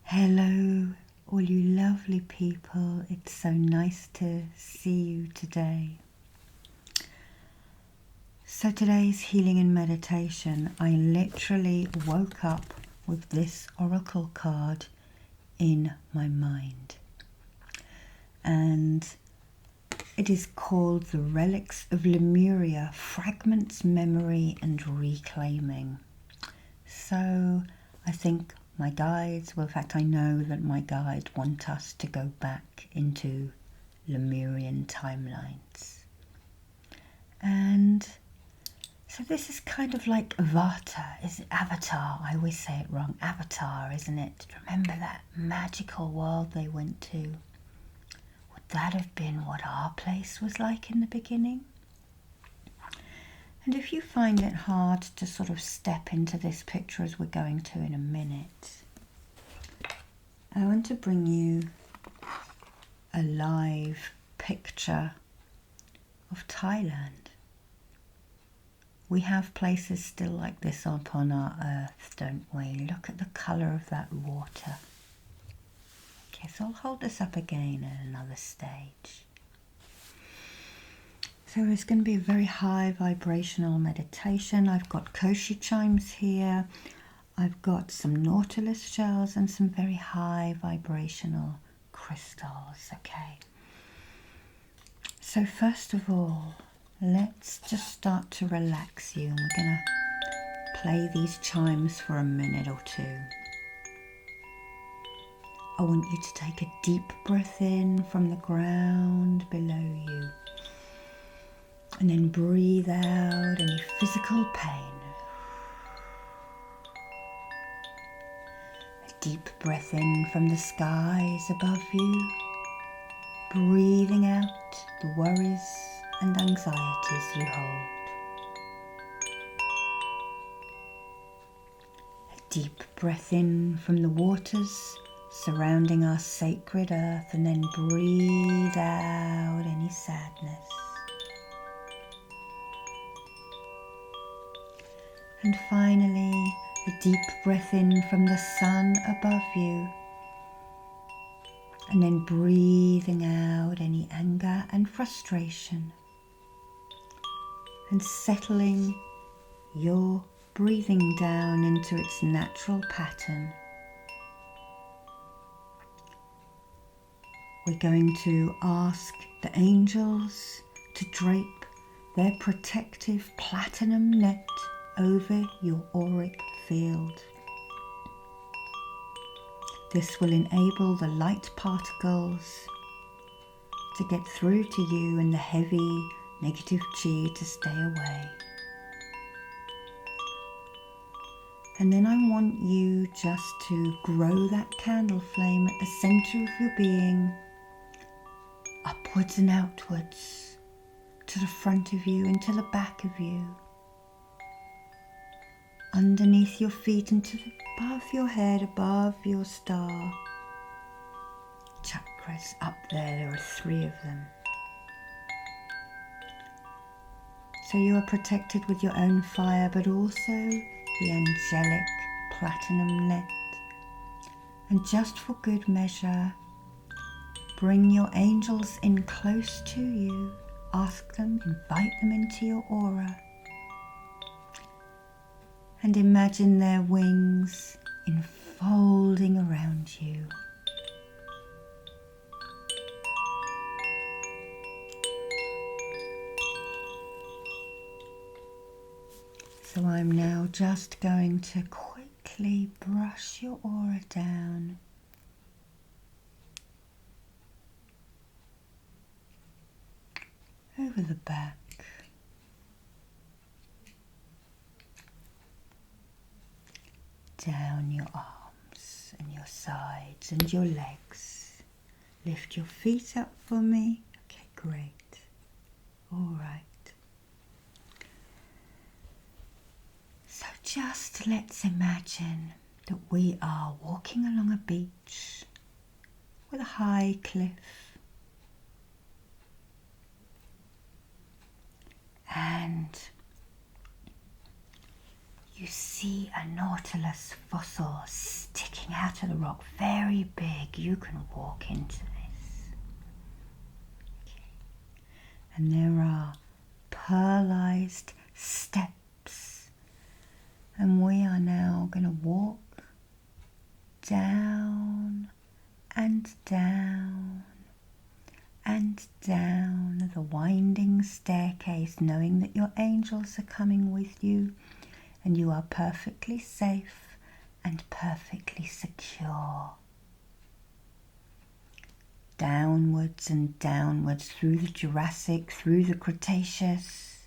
Hello, all you lovely people. It's so nice to see you today. So today's healing and meditation, I literally woke up with this oracle card in my mind. And it is called the Relics of Lemuria, Fragments, Memory and Reclaiming. So I think my guides, well, in fact, I know that my guides want us to go back into Lemurian timelines. And so this is kind of like Avatar. Is it Avatar? I always say it wrong. Avatar, isn't it? Remember that magical world they went to? Would that have been what our place was like in the beginning? And if you find it hard to sort of step into this picture as we're going to in a minute, I want to bring you a live picture of Thailand. We have places still like this upon our earth, don't we? Look at the colour of that water. Okay, so I'll hold this up again at another stage. So it's going to be a very high vibrational meditation. I've got koshi chimes here. I've got some Nautilus shells and some very high vibrational crystals. Okay. So first of all, let's just start to relax you. And we're going to play these chimes for a minute or two. I want you to take a deep breath in from the ground below you. And then breathe out any physical pain. A deep breath in from the skies above you. Breathing out the worries and anxieties you hold. A deep breath in from the waters surrounding our sacred earth, and then breathe out any sadness. And finally, a deep breath in from the sun above you, and then breathing out any anger and frustration, and settling your breathing down into its natural pattern. We're going to ask the angels to drape their protective platinum net over your auric field. This will enable the light particles to get through to you and the heavy negative chi to stay away. And then I want you just to grow that candle flame at the center of your being, upwards and outwards, to the front of you and to the back of you, underneath your feet and to above your head, above your star chakras. Up there are 3 of them. So you are protected with your own fire, but also the angelic platinum net. And just for good measure, bring your angels in close to you. Ask them, invite them into your aura. And imagine their wings enfolding around you. So I'm now just going to quickly brush your aura down. Over the back. Down your arms and your sides and your legs. Lift your feet up for me. Okay, great. All right. So just let's imagine that we are walking along a beach with a high cliff. And you see a Nautilus fossil sticking sticking out of the rock, very big. You can walk into this. Okay. And there are pearlized steps. And we are now going to walk down and down and down the winding staircase, knowing that your angels are coming with you and you are perfectly safe and perfectly secure. Downwards and downwards through the Jurassic, through the Cretaceous,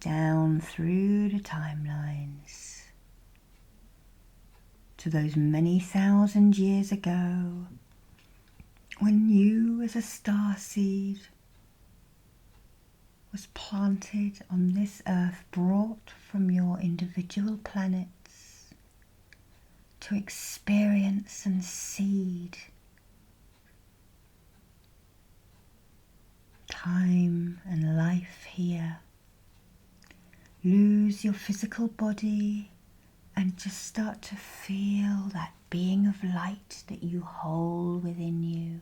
down through the timelines to those many thousand years ago when you as a starseed was planted on this earth, brought from your individual planets to experience and seed time and life here. Lose your physical body and just start to feel that being of light that you hold within you.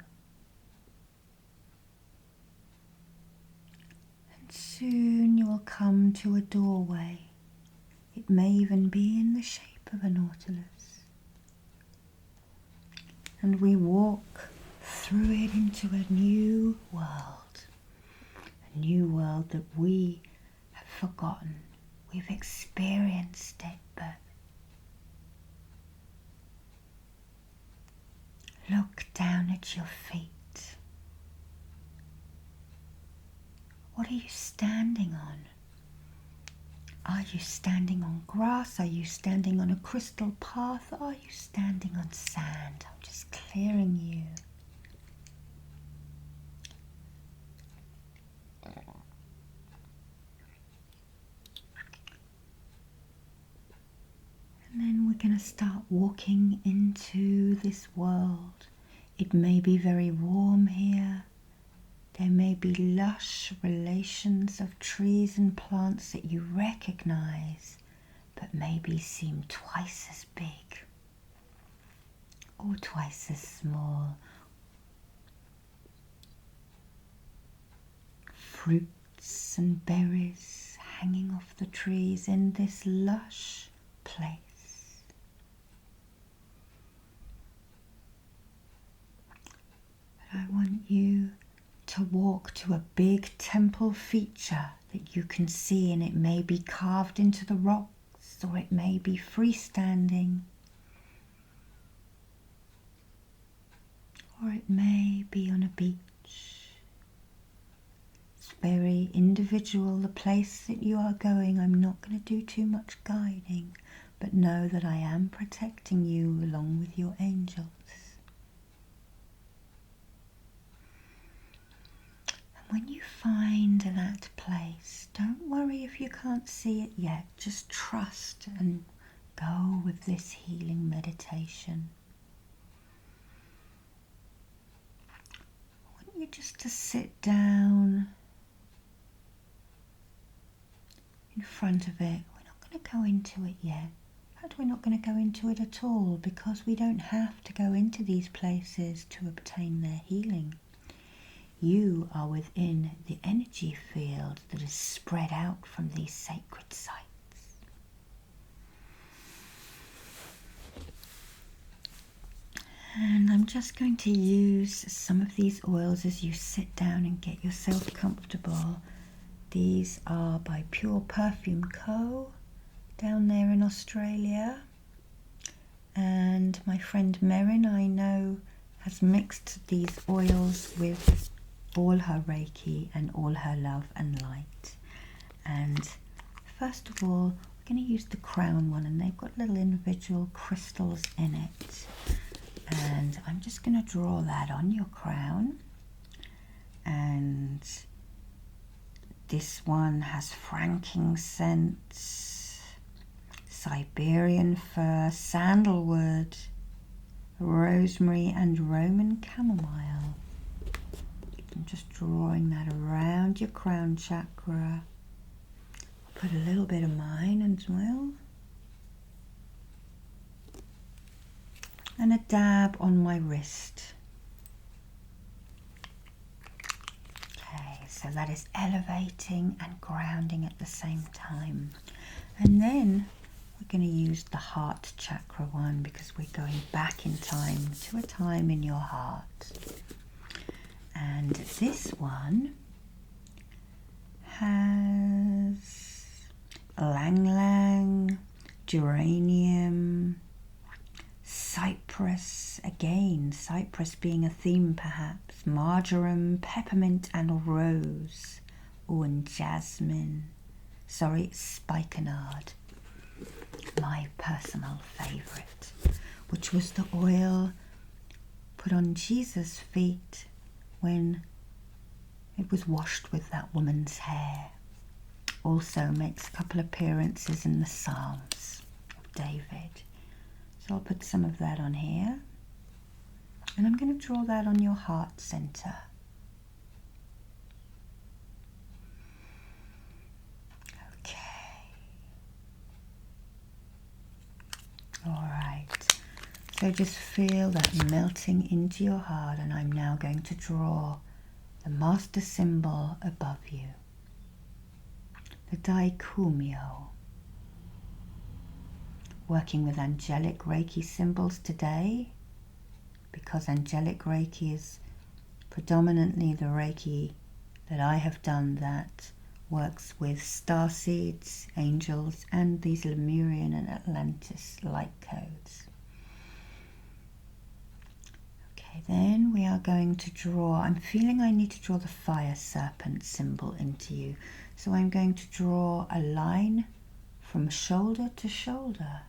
And soon you will come to a doorway. It may even be in the shape of a Nautilus. And we walk through it into a new world. A new world that we have forgotten. We've experienced it, but look down at your feet. What are you standing on? Are you standing on grass? Are you standing on a crystal path? Are you standing on sand? I'm just clearing you. And then we're going to start walking into this world. It may be very warm here. There may be lush relations of trees and plants that you recognize, but maybe seem twice as big or twice as small. Fruits and berries hanging off the trees in this lush place. But I want you to walk to a big temple feature that you can see, and it may be carved into the rocks or it may be freestanding, or it may be on a beach. It's very individual, the place that you are going. I'm not going to do too much guiding, but know that I am protecting you along with your angels. When you find that place, don't worry if you can't see it yet. Just trust and go with this healing meditation. I want you just to sit down in front of it. We're not going to go into it yet. In fact, we're not going to go into it at all, because we don't have to go into these places to obtain their healing. You are within the energy field that is spread out from these sacred sites. And I'm just going to use some of these oils as you sit down and get yourself comfortable. These are by Pure Perfume Co. down there in Australia. And my friend Merin, I know, has mixed these oils with all her Reiki and all her love and light. And first of all, we're going to use the crown one, and they've got little individual crystals in it. And I'm just going to draw that on your crown. And this one has frankincense, Siberian fir, sandalwood, rosemary and Roman chamomile. I'm just drawing that around your crown chakra. I'll put a little bit of mine as well. and a dab on my wrist. Okay, so that is elevating and grounding at the same time. And then we're going to use the heart chakra one because we're going back in time to a time in your heart. And this one has ylang ylang, geranium, cypress, again, cypress being a theme perhaps, marjoram, peppermint and rose. Oh, and jasmine. Sorry, it's spikenard, my personal favourite, which was the oil put on Jesus' feet when it was washed with that woman's hair. Also makes a couple appearances in the Psalms of David. So I'll put some of that on here. And I'm going to draw that on your heart center. Okay. All right. So just feel that melting into your heart, and I'm now going to draw the master symbol above you. The Daikumyo. Working with Angelic Reiki symbols today, because Angelic Reiki is predominantly the Reiki that I have done that works with star seeds, angels, and these Lemurian and Atlantis light codes. Okay, then we are going to draw, I'm feeling I need to draw the fire serpent symbol into you. So I'm going to draw a line from shoulder to shoulder,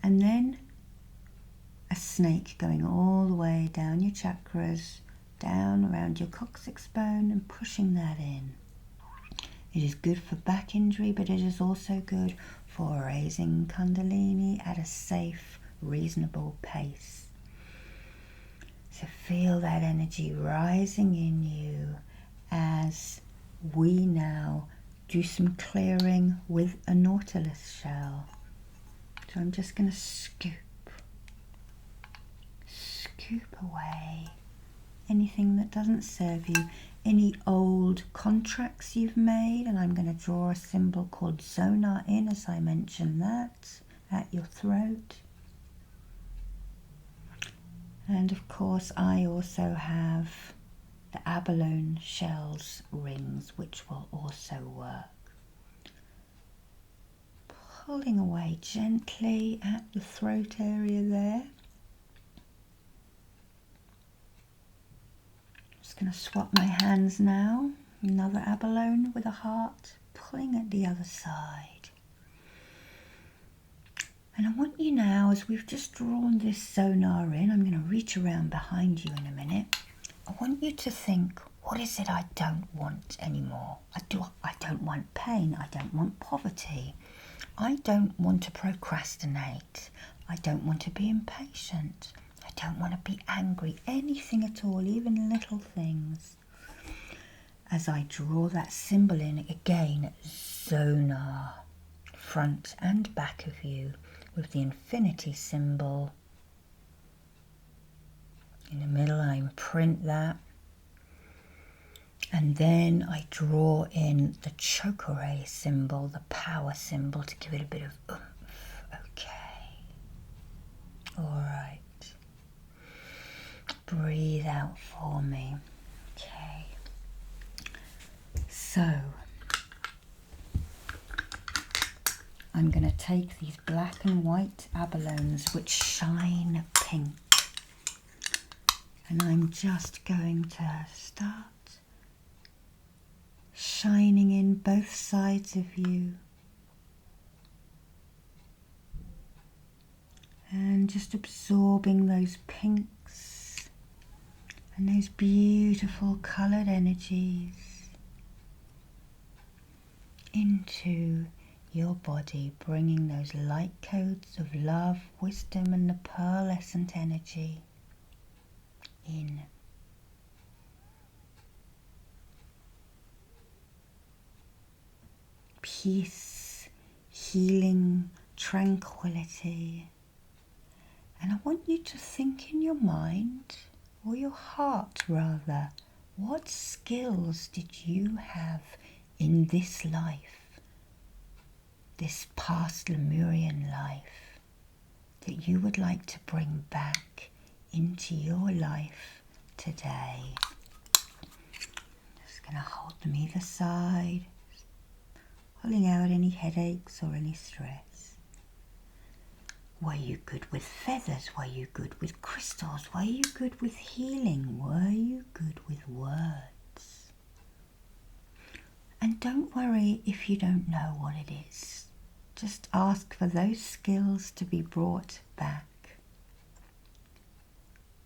and then a snake going all the way down your chakras, down around your coccyx bone and pushing that in. It is good for back injury, but it is also good for raising Kundalini at a safe, reasonable pace. So feel that energy rising in you as we now do some clearing with a Nautilus shell. So I'm just going to scoop away anything that doesn't serve you, any old contracts you've made, and I'm going to draw a symbol called sonar in as I mentioned that at your throat. And of course I also have the abalone shells rings, which will also work. Pulling away gently at the throat area there. Just going to swap my hands now. Another abalone with a heart, pulling at the other side. And I want you now, as we've just drawn this sonar in, I'm going to reach around behind you in a minute. I want you to think, what is it I don't want anymore? I don't want pain. I don't want poverty. I don't want to procrastinate. I don't want to be impatient. I don't want to be angry. Anything at all, even little things. As I draw that symbol in again, sonar, front and back of you, with the infinity symbol. In the middle, I imprint that. And then I draw in the Chakra symbol, the power symbol, to give it a bit of oomph. Okay. All right. Breathe out for me. Okay. So, I'm going to take these black and white abalones which shine pink, and I'm just going to start shining in both sides of you and just absorbing those pinks and those beautiful coloured energies into your body, bringing those light codes of love, wisdom and the pearlescent energy in. Peace, healing, tranquility, And I want you to think in your mind, or your heart rather, what skills did you have in this life, this past Lemurian life, that you would like to bring back into your life today? Just going to hold them either side, pulling out any headaches or any stress. Were you good with feathers? Were you good with crystals? Were you good with healing? Were you good with words? And don't worry if you don't know what it is. Just ask for those skills to be brought back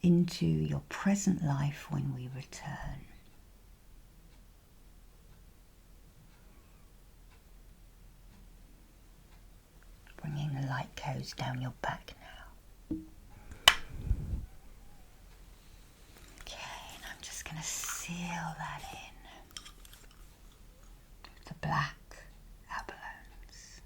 into your present life when we return. Bringing the light codes down your back now. Okay, and I'm just going to seal that in with the black abalones.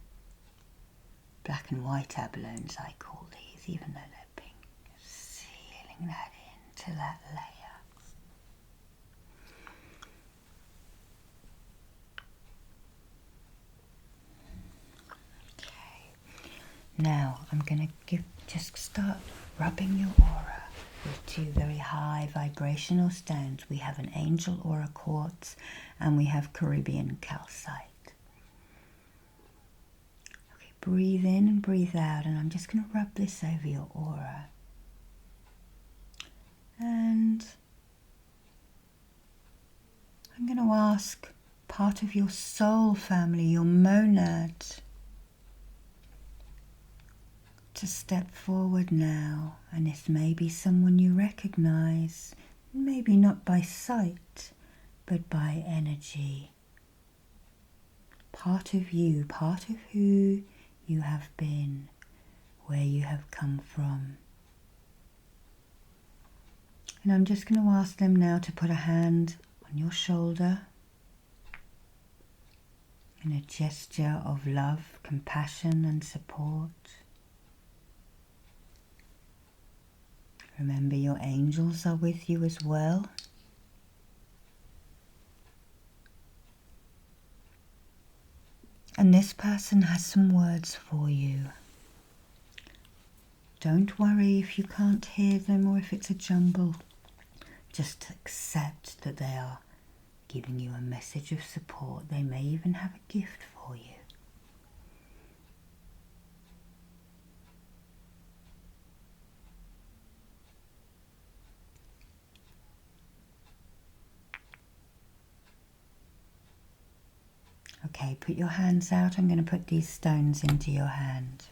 Black and white abalones I call these, even though they're pink. Sealing that into that layer. Now I'm going to just start rubbing your aura with two very high vibrational stones. We have an Angel Aura Quartz and we have Caribbean Calcite. Okay, breathe in and breathe out, and I'm just going to rub this over your aura. And I'm going to ask part of your soul family, your monad, to step forward now. And this may be someone you recognize, maybe not by sight, but by energy. Part of you, part of who you have been, where you have come from. And I'm just going to ask them now to put a hand on your shoulder in a gesture of love, compassion and support. Remember, your angels are with you as well. And this person has some words for you. Don't worry if you can't hear them or if it's a jumble. Just accept that they are giving you a message of support. They may even have a gift for you. Okay, put your hands out. I'm going to put these stones into your hand.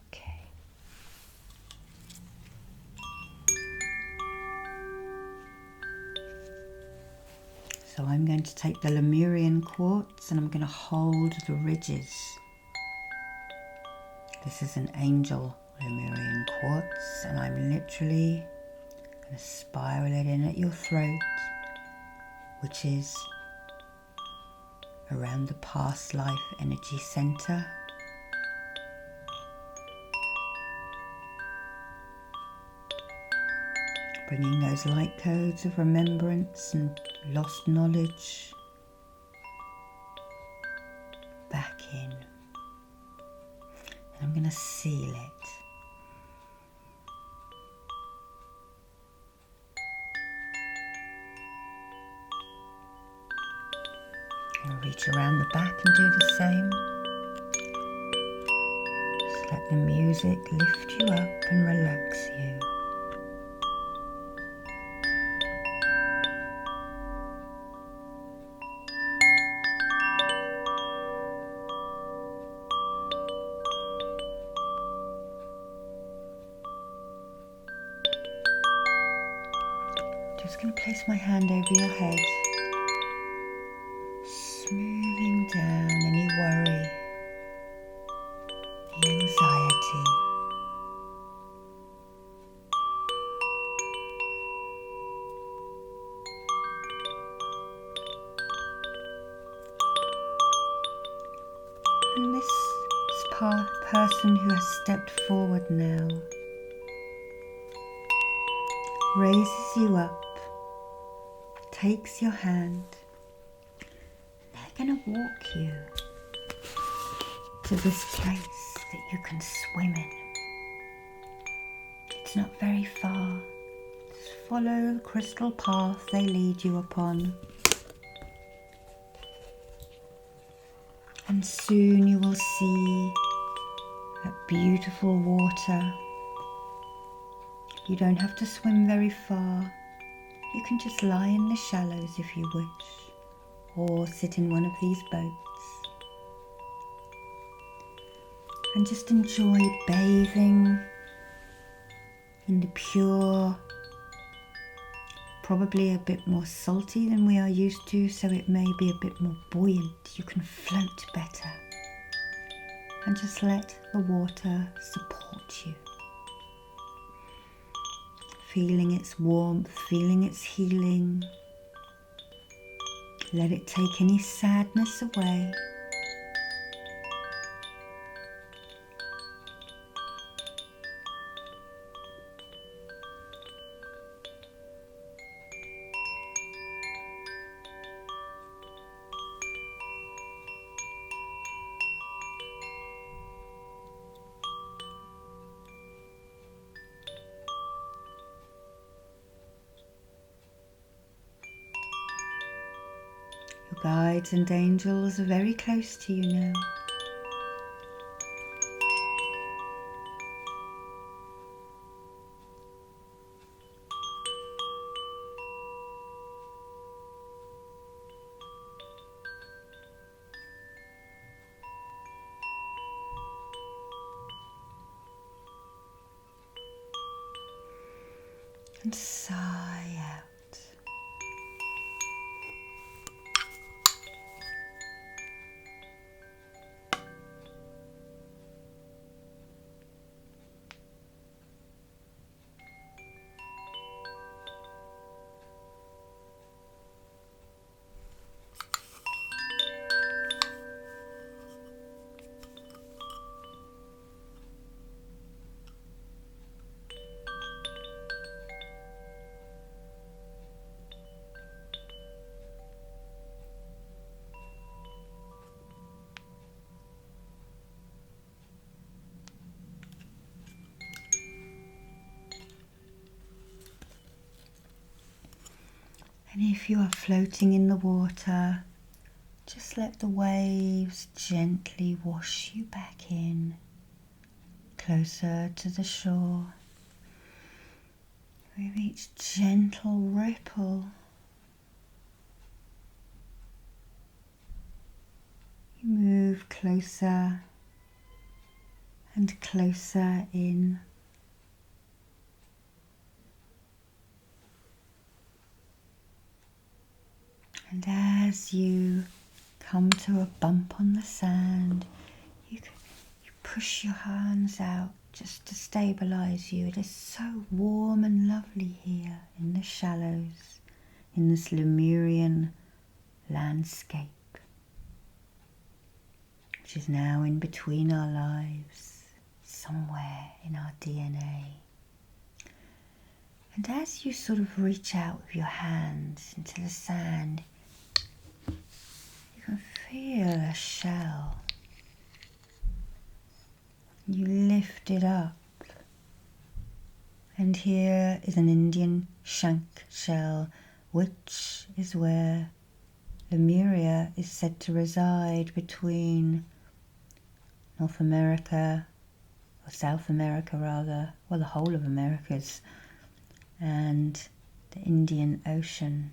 Okay. So I'm going to take the Lemurian Quartz and I'm going to hold the ridges. This is an Angel Lemurian Quartz, and I'm literally going to spiral it in at your throat, which is around the past life energy center. Bringing those light codes of remembrance and lost knowledge back in. And I'm going to seal it. I'm going to reach around the back and do the same. Just let the music lift you up and relax you. Just going to place my hand over your head, smoothing down any worry, the anxiety. And this person who has stepped forward now, raises you up, takes your hand. They're going to walk you to this place that you can swim in. It's not very far. Just follow the crystal path they lead you upon. And soon you will see that beautiful water. You don't have to swim very far. You can just lie in the shallows if you wish, or sit in one of these boats and just enjoy bathing in the pure, probably a bit more salty than we are used to, so it may be a bit more buoyant. You can float better and just let the water support you. Feeling its warmth, feeling its healing. Let it take any sadness away. Your guides and angels are very close to you now. And sigh out. And if you are floating in the water, just let the waves gently wash you back in, closer to the shore. With each gentle ripple, you move closer and closer in. And as you come to a bump on the sand, you push your hands out just to stabilize you. It is so warm and lovely here in the shallows, in this Lemurian landscape, which is now in between our lives, somewhere in our DNA. And as you sort of reach out with your hands into the sand, you can feel a shell. You lift it up, and here is an Indian shank shell, which is where Lemuria is said to reside, between North America, or South America rather, well, the whole of Americas, and the Indian Ocean.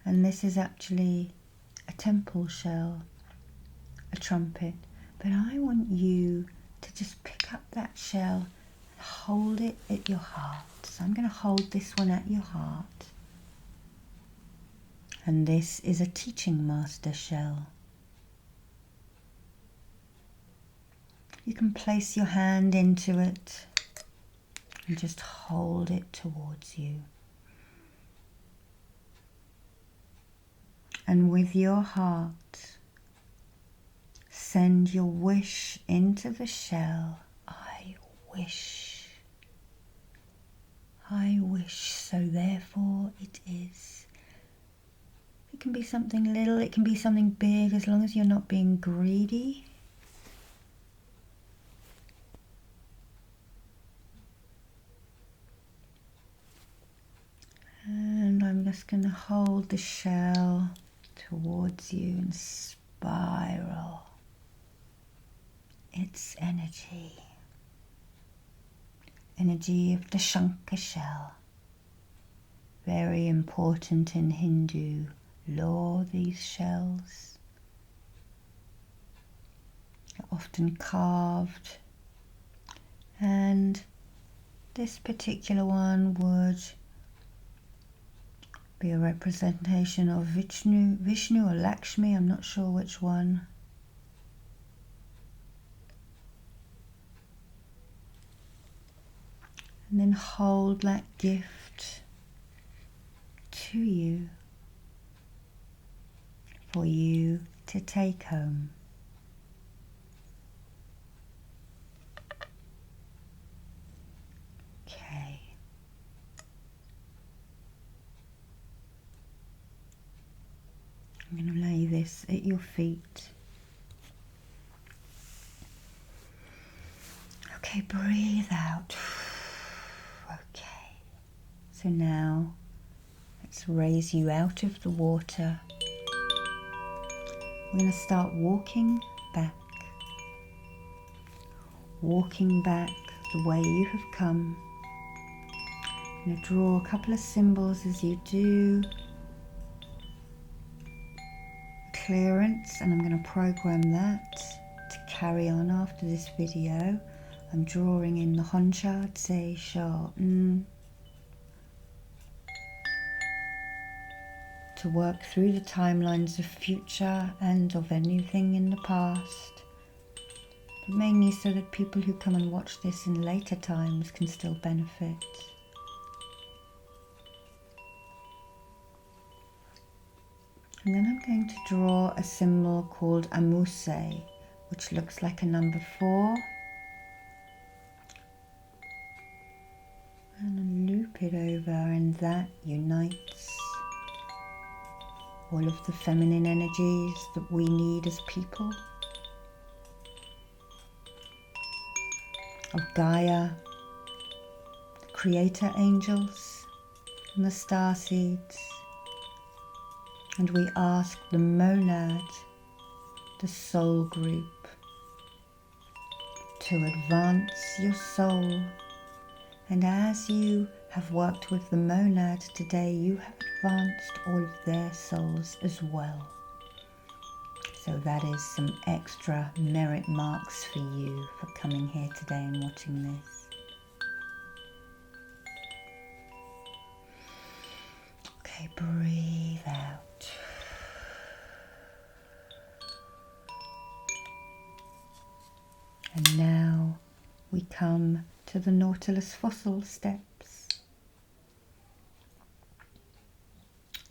And this is actually a temple shell, a trumpet. But I want you to just pick up that shell and hold it at your heart. So I'm going to hold this one at your heart. And this is a teaching master shell. You can place your hand into it and just hold it towards you. And with your heart, send your wish into the shell. I wish wish, so therefore it is. It can be something little, it can be something big, as long as you're not being greedy. And I'm just going to hold the shell towards you and spiral its energy. Energy of the Shankar shell. Very important in Hindu lore, these shells. They're often carved. And this particular one would be a representation of Vishnu or Lakshmi, I'm not sure which one. And then hold that gift to you for you to take home. Okay. I'm going to lay this at your feet. Okay, breathe out. Okay. So now let's raise you out of the water. We're going to start walking back. Walking back the way you have come. I'm going to draw a couple of symbols as you do. Clearance, and I'm going to program that to carry on after this video. I'm drawing in the Honcha Tse Sha to work through the timelines of future and of anything in the past, but mainly so that people who come and watch this in later times can still benefit. And then I'm going to draw a symbol called Amuse, which looks like a number 4. And loop it over, and that unites all of the feminine energies that we need as people. Of Gaia, the creator angels, and the star seeds. And we ask the monad, the soul group, to advance your soul. And as you have worked with the monad today, you have advanced all of their souls as well. So that is some extra merit marks for you for coming here today and watching this. Okay, breathe out. And now we come to the Nautilus fossil steps.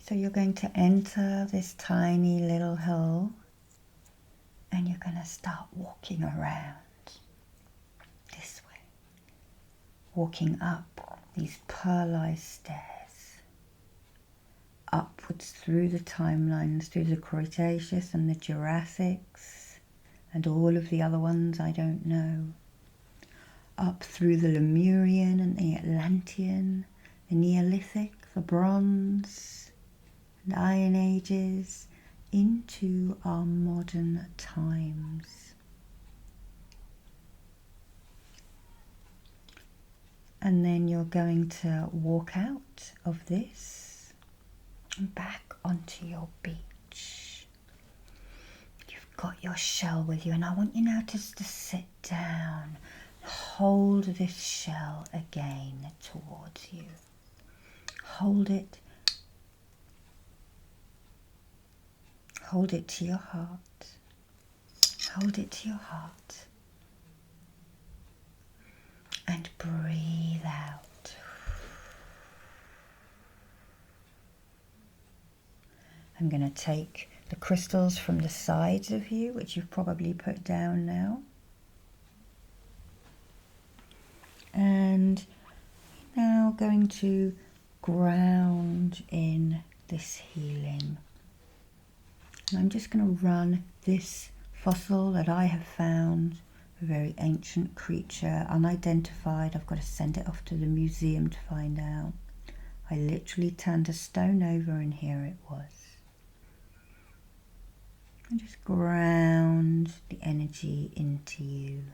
So you're going to enter this tiny little hole and you're going to start walking around this way. Walking up these pearlized stairs. Upwards through the timelines, through the Cretaceous and the Jurassics and all of the other ones I don't know. Up through the Lemurian and the Atlantean, the Neolithic, the Bronze and Iron Ages, into our modern times. And then you're going to walk out of this and back onto your beach. You've got your shell with you, and I want you now just to sit down. Hold this shell again towards you. Hold it. Hold it to your heart. Hold it to your heart. And breathe out. I'm going to take the crystals from the sides of you, which you've probably put down now. And now going to ground in this healing. And I'm just going to run this fossil that I have found, a very ancient creature, unidentified. I've got to send it off to the museum to find out. I literally turned a stone over and here it was. And just ground the energy into you.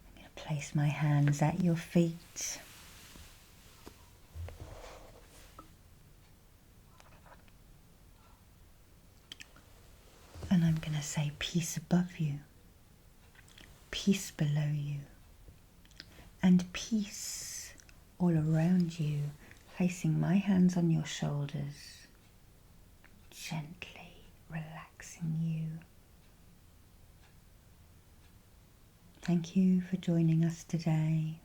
I'm going to place my hands at your feet. And I'm going to say peace above you, peace below you, and peace all around you, placing my hands on your shoulders, gently relaxing you. Thank you for joining us today.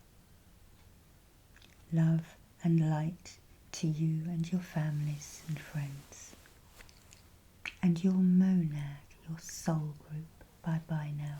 Love and light to you and your families and friends. And your monad, your soul group. Bye-bye now.